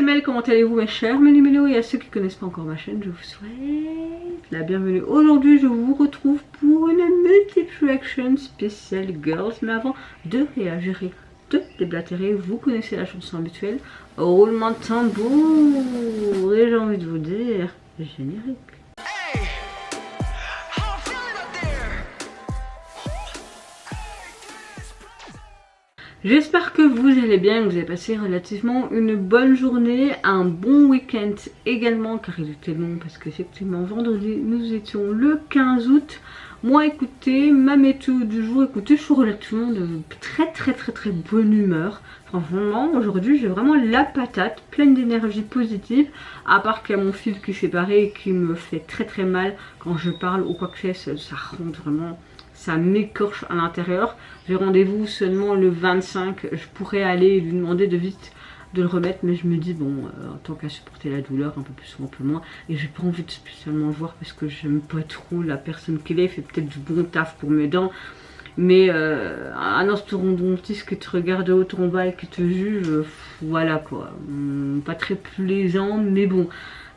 Mel, comment allez-vous mes chers Mélimélo? Et à ceux qui ne connaissent pas encore ma chaîne, je vous souhaite la bienvenue. Aujourd'hui, je vous retrouve pour une multiple reaction spéciale Girls. Mais avant de réagir, de déblatérer, vous connaissez la chanson habituelle. Roulement de tambour. Et j'ai envie de vous dire, générique. J'espère que vous allez bien, que vous avez passé relativement une bonne journée, un bon week-end également, car il était long parce qu'effectivement vendredi nous étions le 15 août. Moi écoutez, ma météo du jour, écoutez, je suis relativement de très bonne humeur. Franchement, aujourd'hui j'ai vraiment la patate, pleine d'énergie positive, à part qu'il y a mon fil qui s'est barré et qui me fait très mal quand je parle ou quoi que ce soit, ça rentre vraiment... Ça m'écorche à l'intérieur. J'ai rendez-vous seulement le 25. Je pourrais aller lui demander de vite de le remettre. Mais je me dis, bon, en tant qu'à supporter la douleur, un peu plus ou un peu moins. Et j'ai pas envie de spécialement le voir parce que j'aime pas trop la personne qu'il est. Il fait peut-être du bon taf pour mes dents. Mais un orthodontiste qui te regarde de haut en bas et qui te juge, voilà quoi. Pas très plaisant, mais bon.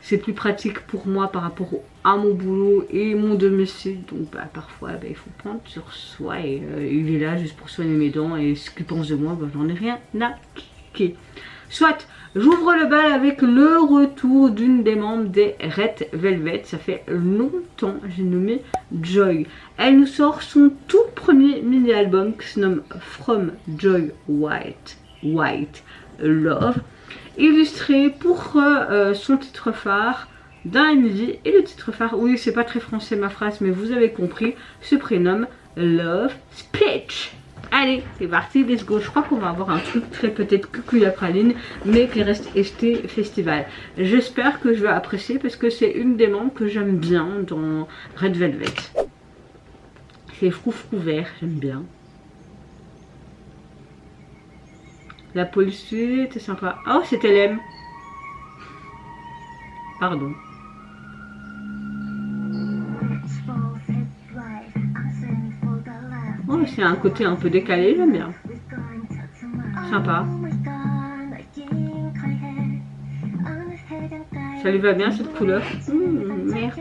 C'est plus pratique pour moi par rapport à mon boulot et mon domicile. Donc bah, parfois il faut prendre sur soi et il est là juste pour soigner mes dents. Et ce qu'il pense de moi, bah, j'en ai rien à kicker. Soit j'ouvre le bal avec le retour d'une des membres des Red Velvet. Ça fait longtemps, j'ai nommé Joy. Elle nous sort son tout premier mini-album qui se nomme From Joy White Love. Illustré pour son titre phare d'un MV. Et le titre phare, oui c'est pas très français ma phrase mais vous avez compris, se prénomme Love Speech. Allez c'est parti, let's go. Je crois qu'on va avoir un truc très peut-être cucu à praline mais qui reste ST Festival. J'espère que je vais apprécier parce que c'est une des membres que j'aime bien dans Red Velvet. C'est froufrou vert, j'aime bien. La police était sympa. Oh, c'était LM. Pardon. Oh, c'est un côté un peu décalé, j'aime bien. Sympa. Ça lui va bien cette couleur. Merde.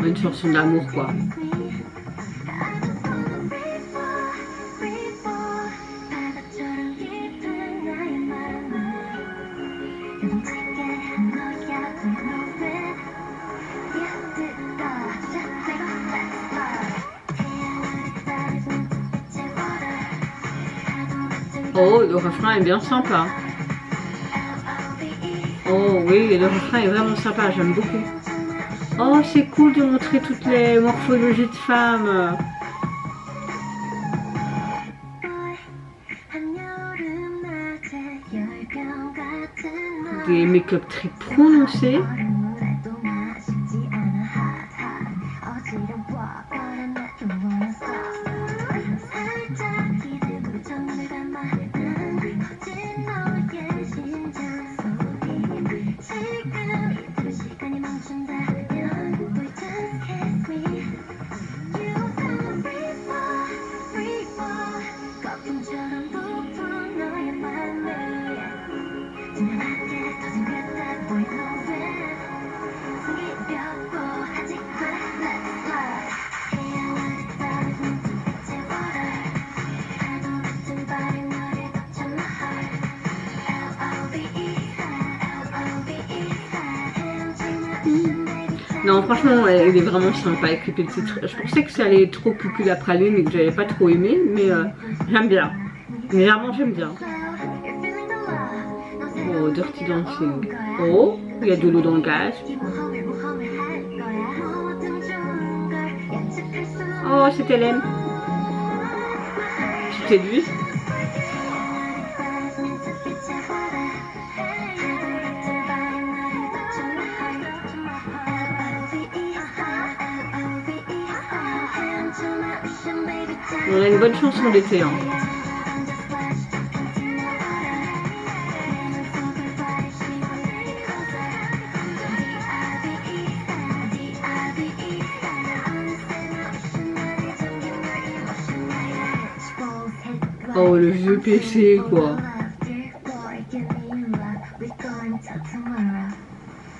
Une chanson d'amour quoi. Oh, le refrain est bien sympa. Oh oui, le refrain est vraiment sympa, j'aime beaucoup. Oh, c'est cool de montrer toutes les morphologies de femmes. Des make-up très prononcés. Non, franchement, il est vraiment sympa avec le titre. Je pensais que ça allait être trop cucul à praline et que j'avais pas trop aimé, mais j'aime bien. Vraiment, j'aime bien. Oh, Dirty Dancing. Oh, il y a de l'eau dans le gaz. Oh, c'était l'aime. C'était lui. On a une bonne chanson d'été. Hein. Oh, le vieux PC, quoi.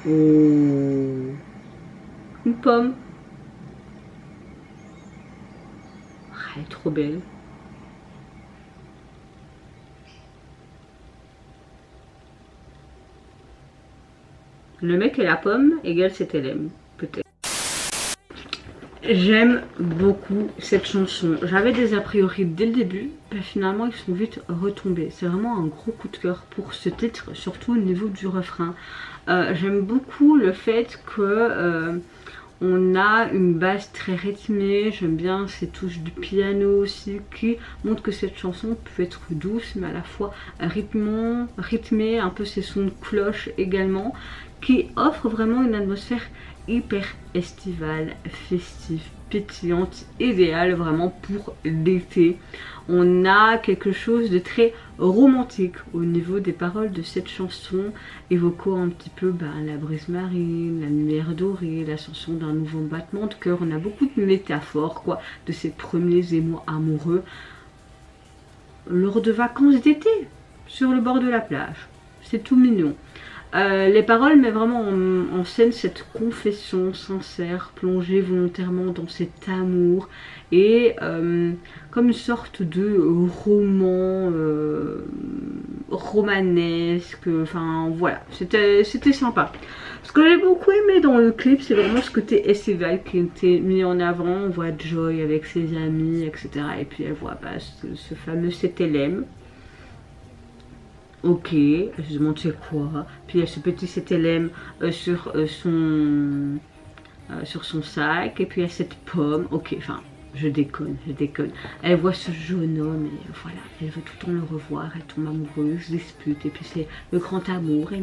Oh. Une pomme. Ah, elle est trop belle. Le mec et la pomme égale cet LM, peut-être. J'aime beaucoup cette chanson. J'avais des a priori dès le début, mais finalement ils sont vite retombés. C'est vraiment un gros coup de cœur pour ce titre, surtout au niveau du refrain. J'aime beaucoup le fait que on a une basse très rythmée. J'aime bien ces touches du piano aussi qui montrent que cette chanson peut être douce mais à la fois rythmée, un peu ces sons de cloche également, qui offre vraiment une atmosphère hyper estivale, festive, pétillante, idéale vraiment pour l'été. On a quelque chose de très romantique au niveau des paroles de cette chanson, évoquant un petit peu la brise marine, la lumière dorée, l'ascension d'un nouveau battement de cœur. On a beaucoup de métaphores quoi, de ces premiers émois amoureux lors de vacances d'été sur le bord de la plage. C'est tout mignon. Les paroles mettent vraiment en scène cette confession sincère, plongée volontairement dans cet amour et comme une sorte de roman romanesque, enfin voilà, c'était sympa. Ce que j'ai beaucoup aimé dans le clip, c'est vraiment ce côté estival qui était mis en avant. On voit Joy avec ses amis, etc. Et puis elle voit ce fameux CTLM. Ok, je me demande c'est quoi. Puis il y a ce petit CTLM sur son sac. Et puis il y a cette pomme. Ok, enfin, je déconne. Elle voit ce jeune homme et voilà, elle veut tout le temps le revoir. Elle tombe amoureuse, se dispute. Et puis c'est le grand amour. Et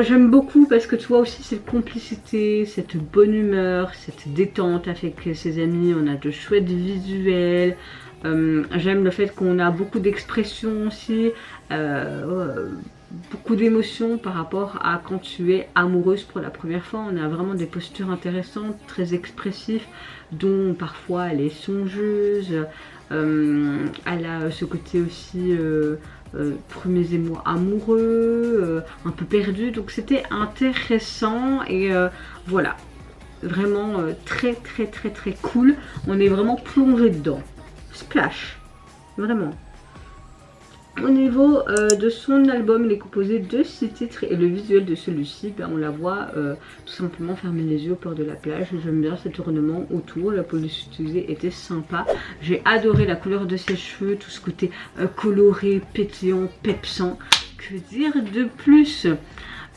j'aime beaucoup parce que tu vois aussi cette complicité, cette bonne humeur, cette détente avec ses amis. On a de chouettes visuels. J'aime le fait qu'on a beaucoup d'expressions aussi, beaucoup d'émotions par rapport à quand tu es amoureuse pour la première fois. On a vraiment des postures intéressantes, très expressives, dont parfois elle est songeuse. Elle a ce côté aussi premiers émois amoureux, un peu perdu. Donc c'était intéressant et voilà, vraiment très cool. On est vraiment plongé dedans. Splash, vraiment. Au niveau de son album, il est composé de 6 titres et le visuel de celui-ci, on la voit tout simplement fermer les yeux au bord de la plage. J'aime bien cet ornement autour, la police utilisée était sympa. J'ai adoré la couleur de ses cheveux, tout ce côté coloré, pétillant, pepsant. Que dire de plus?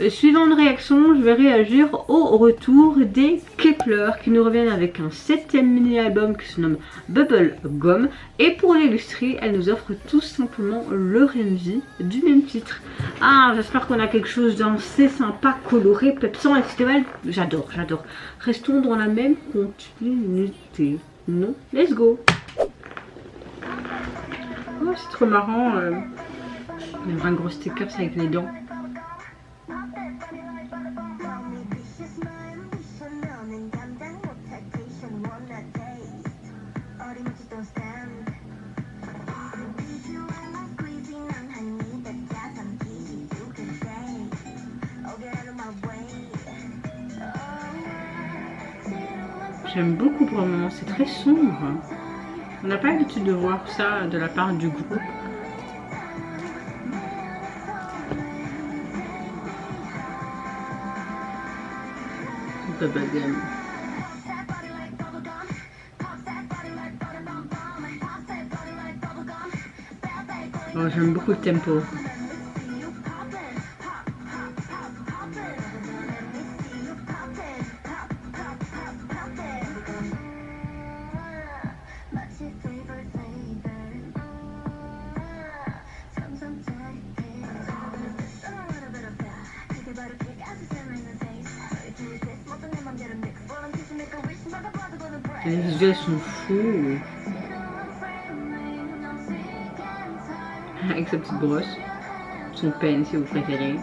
Suivant une réaction, je vais réagir au retour des Kep1er qui nous reviennent avec un 7e mini-album qui se nomme Bubble Gum. Et pour l'illustrer, elle nous offre tout simplement leur MV du même titre. Ah, j'espère qu'on a quelque chose d'assez sympa, coloré, pepsant, estival. J'adore. Restons dans la même continuité. Non, let's go. Oh, c'est trop marrant. Il y a un gros sticker avec les dents. J'aime beaucoup pour le moment, c'est très sombre. On n'a pas l'habitude de voir ça de la part du groupe. Bubblegum. Oh, j'aime beaucoup le tempo. Les visuels sont fous. Avec sa petite brosse. Son pen si vous préférez.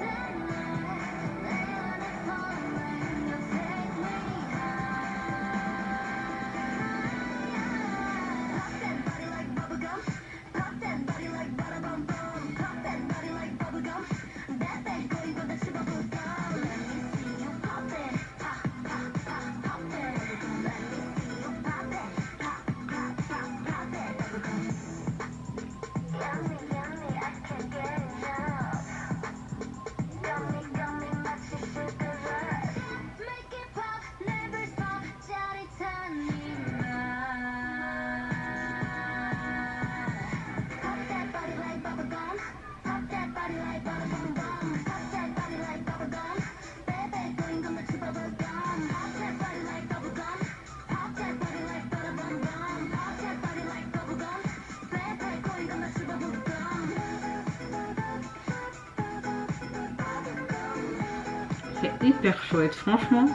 C'est hyper chouette, franchement.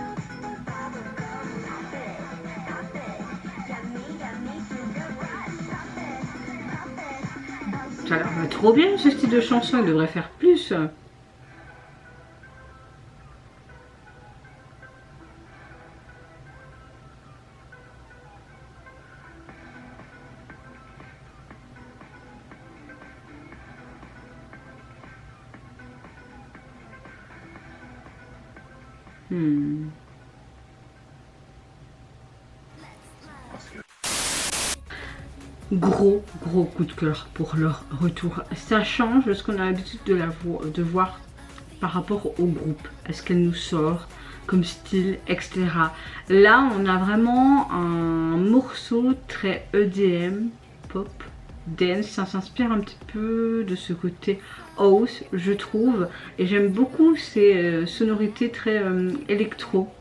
Ça a l'air trop bien ce style de chanson, il devrait faire plus. Gros coup de cœur pour leur retour. Ça change de ce qu'on a l'habitude de voir par rapport au groupe. Est-ce qu'elle nous sort comme style, etc. Là, on a vraiment un morceau très EDM, pop, dance. Ça s'inspire un petit peu de ce côté house, je trouve. Et j'aime beaucoup ces sonorités très électro.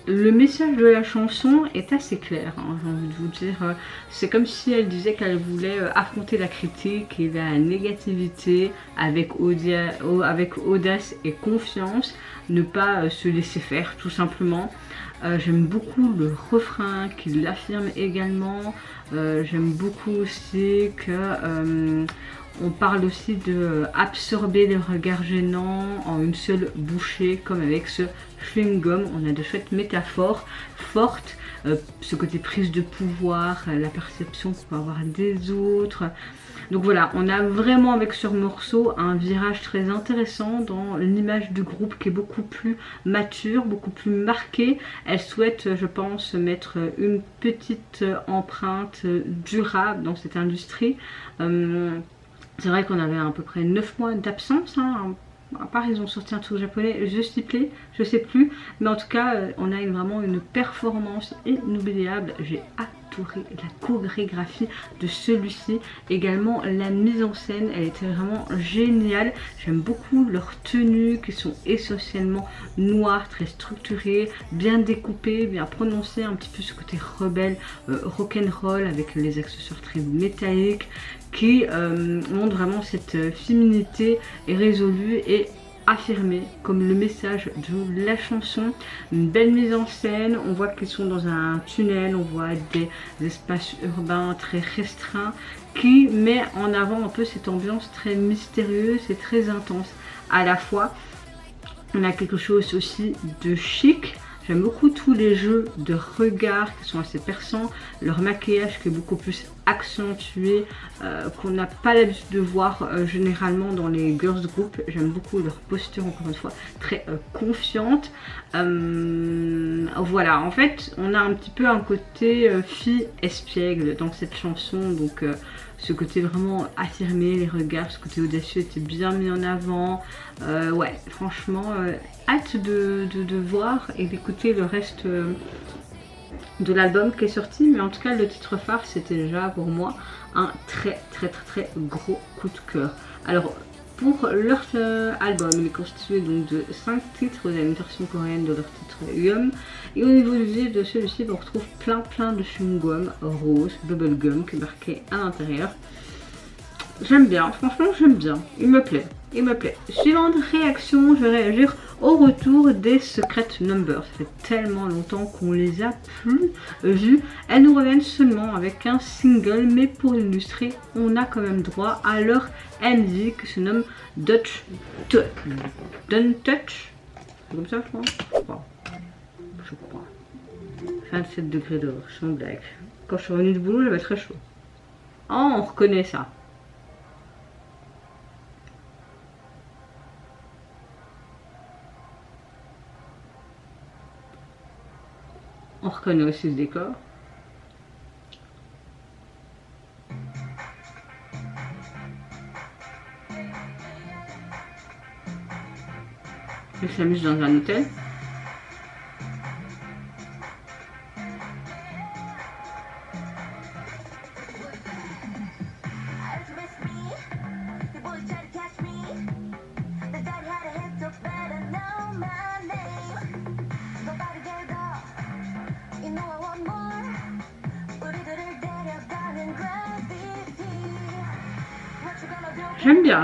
Le message de la chanson est assez clair, hein, j'ai envie de vous dire. C'est comme si elle disait qu'elle voulait affronter la critique et la négativité avec audace et confiance, ne pas se laisser faire tout simplement. J'aime beaucoup le refrain qui l'affirme également. J'aime beaucoup aussi que on parle aussi de absorber les regards gênants en une seule bouchée, comme avec ce chewing-gum. On a de chouettes métaphores fortes, ce côté prise de pouvoir, la perception qu'on peut avoir des autres. Donc voilà, on a vraiment avec ce morceau un virage très intéressant dans l'image du groupe qui est beaucoup plus mature, beaucoup plus marquée. Elle souhaite, je pense, mettre une petite empreinte durable dans cette industrie. C'est vrai qu'on avait à peu près 9 mois d'absence, hein. À part ils ont sorti un truc japonais, je sais plus, mais en tout cas on a vraiment une performance inoubliable. J'ai adoré la chorégraphie de celui-ci, également la mise en scène, elle était vraiment géniale. J'aime beaucoup leurs tenues qui sont essentiellement noires, très structurées, bien découpées, bien prononcées, un petit peu ce côté rebelle, rock'n'roll avec les accessoires très métalliques, qui montre vraiment cette féminité résolue et affirmée comme le message de la chanson. Une belle mise en scène, on voit qu'ils sont dans un tunnel, on voit des espaces urbains très restreints qui met en avant un peu cette ambiance très mystérieuse et très intense à la fois. On a quelque chose aussi de chic. J'aime beaucoup tous les jeux de regard qui sont assez perçants, leur maquillage qui est beaucoup plus accentué, qu'on n'a pas l'habitude de voir généralement dans les girls group. J'aime beaucoup leur posture, encore une fois, très confiante. Voilà, en fait, on a un petit peu un côté fille espiègle dans cette chanson, donc ce côté vraiment affirmé, les regards, ce côté audacieux était bien mis en avant. Ouais, franchement, hâte de voir et d'écouter le reste de l'album qui est sorti. Mais en tout cas, le titre phare, c'était déjà pour moi un très gros coup de cœur. Alors, pour leur album, il est constitué donc de 5 titres. Vous avez une version coréenne de leur titre Yum. Et au niveau du visuel de celui-ci, on retrouve plein de chewing-gum rose, bubblegum qui est marqué à l'intérieur. J'aime bien, franchement j'aime bien, il me plaît. Suivante réaction, je vais réagir au retour des Secret Numbers. Ça fait tellement longtemps qu'on les a plus vus. Elles nous reviennent seulement avec un single, mais pour l'illustrer, on a quand même droit à leur MV qui se nomme Dutch Touch. C'est comme ça je crois. Je crois. 27 degrés dehors, sans blague. Quand je suis revenue du boulot, j'avais très chaud. Oh, on reconnaît ça. On reconnaît aussi ce décor. Je s'amuse dans un hôtel.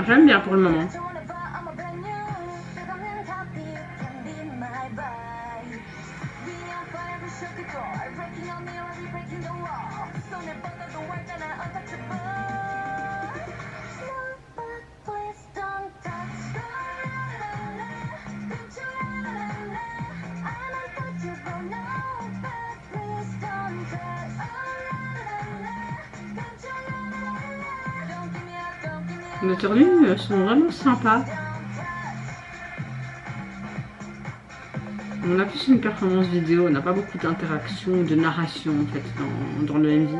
J'aime bien pour le moment. Les tenues sont vraiment sympas. On a plus une performance vidéo, on n'a pas beaucoup d'interaction, de narration en fait dans le MV.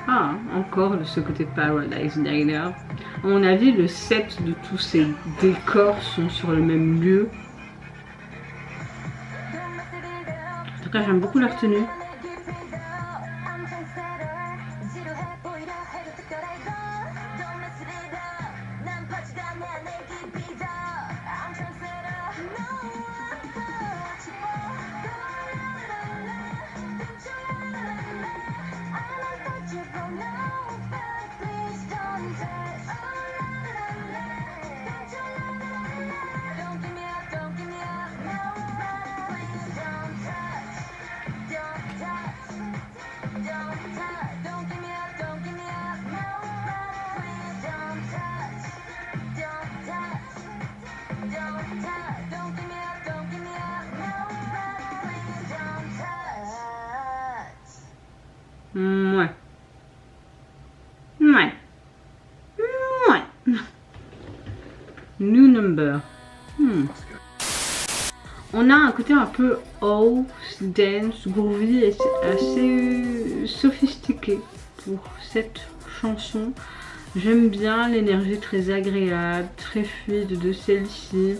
Ah, encore de ce côté de Paradise Diner. À mon avis, le set de tous ces décors sont sur le même lieu. En tout cas, j'aime beaucoup leur tenue. Ouais. Ouais. Ouais. New number. On a un côté un peu house, dance, groovy et assez sophistiqué pour cette chanson. J'aime bien l'énergie très agréable, très fluide de celle-ci.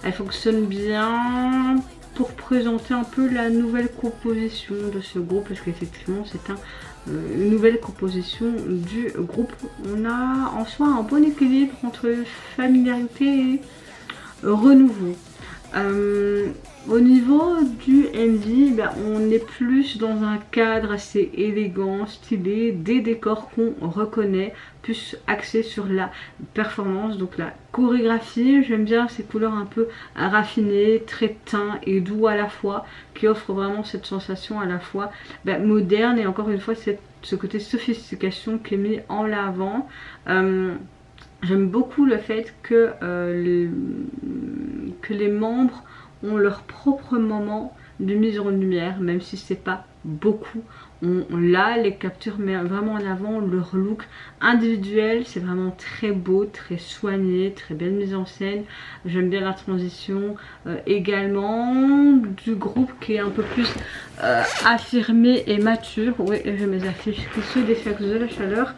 Elle fonctionne bien pour présenter un peu la nouvelle composition de ce groupe, parce qu'effectivement c'est une nouvelle composition du groupe. On a en soi un bon équilibre entre familiarité et renouveau. Au niveau du MV, on est plus dans un cadre assez élégant, stylé, des décors qu'on reconnaît, plus axé sur la performance, donc la chorégraphie. J'aime bien ces couleurs un peu raffinées, très teintes et doux à la fois, qui offrent vraiment cette sensation à la fois moderne et encore une fois ce côté sophistication qui est mis en l'avant. J'aime beaucoup le fait que les membres ont leur propre moment de mise en lumière, même si c'est pas beaucoup. On les capture mais vraiment en avant leur look individuel. C'est vraiment très beau, très soigné, très belle mise en scène. J'aime bien la transition également du groupe qui est un peu plus affirmé et mature. Oui, j'ai mes affiches qui se défectent de la chaleur.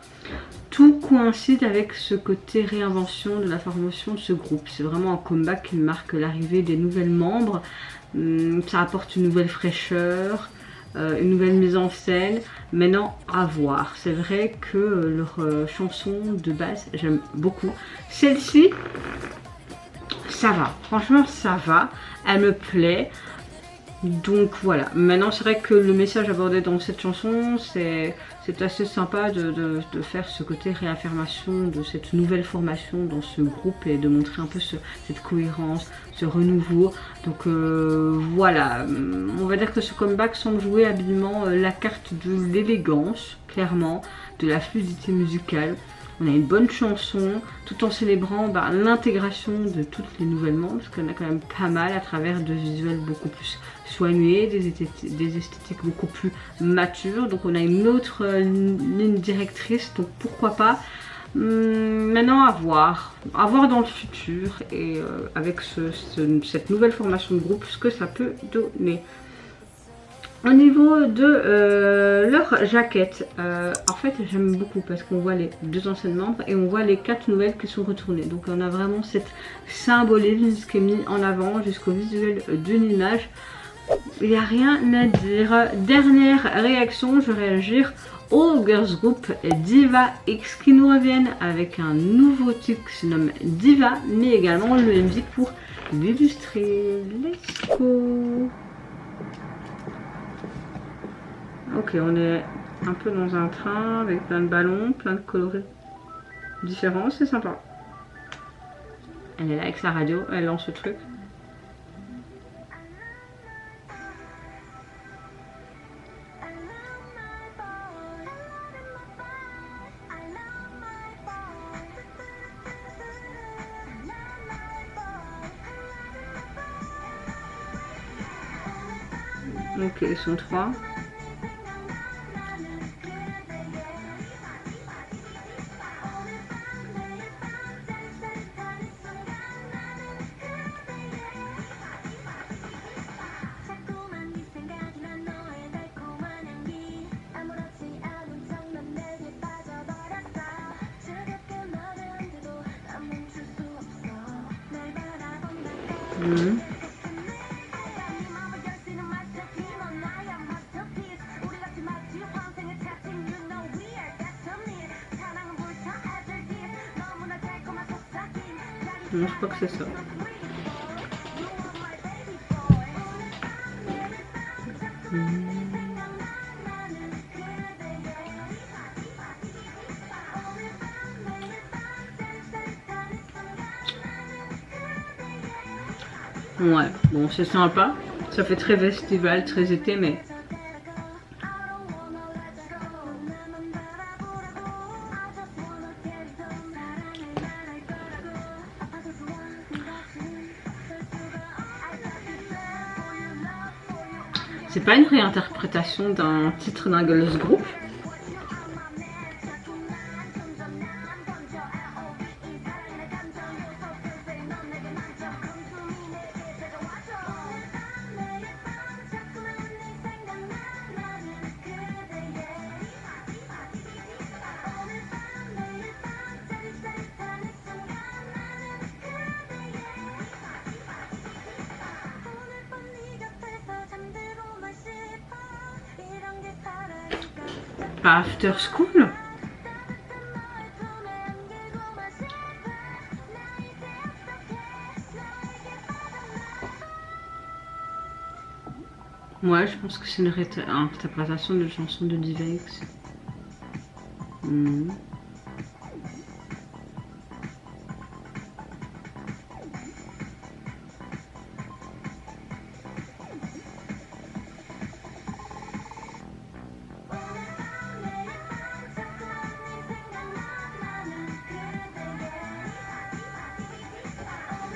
Tout coïncide avec ce côté réinvention de la formation de ce groupe. C'est vraiment un comeback qui marque l'arrivée des nouvelles membres. Ça apporte une nouvelle fraîcheur, une nouvelle mise en scène. Maintenant, à voir. C'est vrai que leur chanson de base, j'aime beaucoup. Celle-ci, ça va. Franchement, ça va. Elle me plaît. Donc voilà, maintenant c'est vrai que le message abordé dans cette chanson, c'est assez sympa de faire ce côté réaffirmation de cette nouvelle formation dans ce groupe et de montrer un peu cette cohérence, ce renouveau. Donc voilà, on va dire que ce comeback semble jouer habilement la carte de l'élégance, clairement, de la fluidité musicale. On a une bonne chanson, tout en célébrant l'intégration de toutes les nouvelles membres, parce qu'on a quand même pas mal à travers de visuels beaucoup plus soignés, des esthétiques beaucoup plus matures. Donc on a une autre ligne directrice, donc pourquoi pas. Maintenant à voir dans le futur et avec cette nouvelle formation de groupe, ce que ça peut donner. Au niveau de leur jaquette, en fait j'aime beaucoup parce qu'on voit les 2 anciennes membres et on voit les 4 nouvelles qui sont retournées. Donc on a vraiment cette symbolisme qui est mis en avant jusqu'au visuel d'une image. Il n'y a rien à dire. Dernière réaction, je vais réagir aux girls group Diva X qui nous reviennent avec un nouveau titre qui se nomme Diva, mais également le MV pour l'illustrer. Let's go. Ok, on est un peu dans un train avec plein de ballons, plein de colorés différents, c'est sympa. Elle est là avec sa radio, elle lance ce truc. Ok, ils sont 3. Non, je crois que c'est ça. Ouais, bon c'est sympa. Ça fait très festival, très été, mais... c'est pas une réinterprétation d'un titre d'un girls group. After School. Ouais, je pense que c'est une interprétation de chanson de Diva X.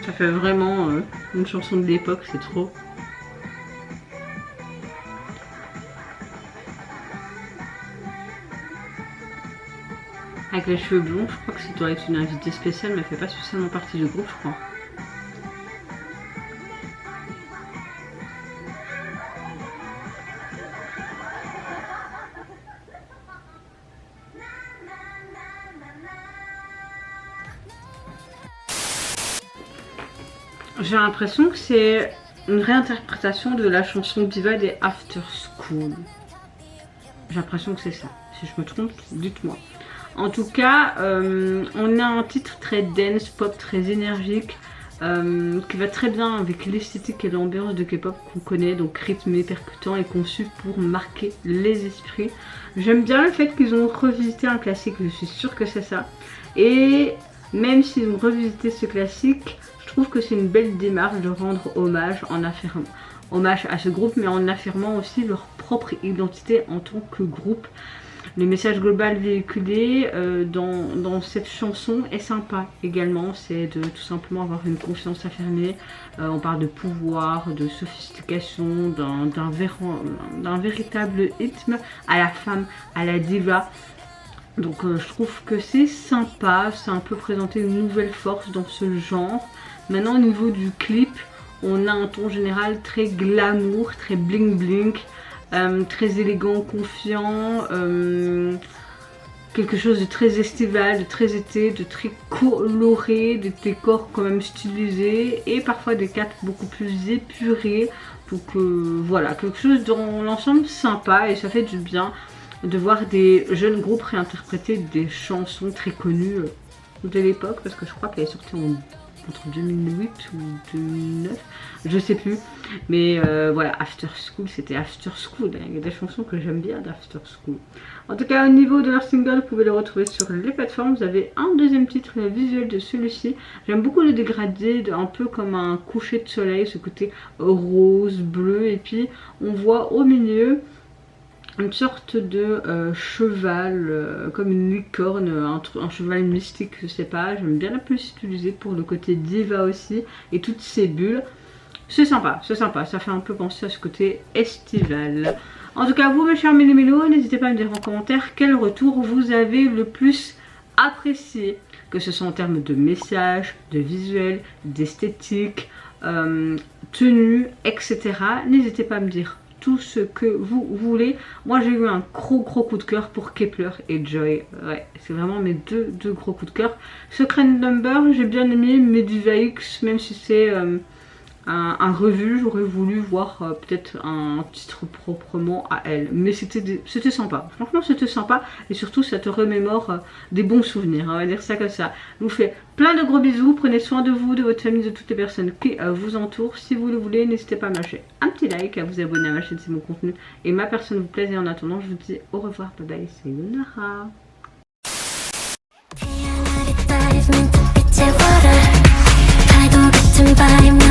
Ça fait vraiment une chanson de l'époque, c'est trop. Avec les cheveux blonds, je crois que ça doit être une invitée spéciale, mais elle fait pas spécialement partie du groupe, je crois. J'ai l'impression que c'est une réinterprétation de la chanson Diva des After School. J'ai l'impression que c'est ça. Si je me trompe, dites-moi. En tout cas, on a un titre très dance, pop, très énergique, qui va très bien avec l'esthétique et l'ambiance de K-pop qu'on connaît, donc rythmé, percutant et conçu pour marquer les esprits. J'aime bien le fait qu'ils ont revisité un classique, je suis sûre que c'est ça. Et même s'ils ont revisité ce classique, je trouve que c'est une belle démarche de rendre hommage à ce groupe, mais en affirmant aussi leur propre identité en tant que groupe. Le message global véhiculé dans cette chanson est sympa également, c'est de tout simplement avoir une confiance affirmée. On parle de pouvoir, de sophistication, d'un véritable rythme à la femme, à la diva. Donc je trouve que c'est sympa, c'est un peu présenter une nouvelle force dans ce genre. Maintenant au niveau du clip, on a un ton général très glamour, très bling bling. très élégant, confiant, quelque chose de très estival, de très été, de très coloré, des décors quand même stylisés et parfois des cartes beaucoup plus épurées. Donc voilà, quelque chose dans l'ensemble sympa et ça fait du bien de voir des jeunes groupes réinterpréter des chansons très connues de l'époque, parce que je crois qu'elle est sortie entre 2008 ou 2009, je sais plus, mais voilà, After School, c'était After School, il y a des chansons que j'aime bien d'After School. En tout cas, au niveau de leur single, vous pouvez le retrouver sur les plateformes. Vous avez un deuxième titre visuel de celui-ci. J'aime beaucoup le dégradé, un peu comme un coucher de soleil, ce côté rose, bleu, et puis on voit au milieu une sorte de cheval, comme une licorne, un cheval mystique, je sais pas. J'aime bien la plus utilisée pour le côté diva aussi, et toutes ces bulles. C'est sympa, ça fait un peu penser à ce côté estival. En tout cas, vous mes chers mélos, n'hésitez pas à me dire en commentaire quel retour vous avez le plus apprécié, que ce soit en termes de message, de visuel, d'esthétique, tenue, etc. N'hésitez pas à me dire tout ce que vous voulez. Moi j'ai eu un gros coup de cœur pour Kep1er et Joy. Ouais, c'est vraiment mes deux gros coups de cœur. Secret Number, j'ai bien aimé, mais Diva X, même si c'est un revu, j'aurais voulu voir peut-être un titre proprement à elle. Mais c'était sympa, franchement c'était sympa. Et surtout ça te remémore des bons souvenirs, on va dire ça comme ça. Je vous fais plein de gros bisous, prenez soin de vous, de votre famille, de toutes les personnes qui vous entourent. Si vous le voulez, n'hésitez pas à me lâcher un petit like, à vous abonner à ma chaîne si mon contenu et ma personne vous plaise. Et en attendant, je vous dis au revoir, bye bye, c'est Yonara. 바람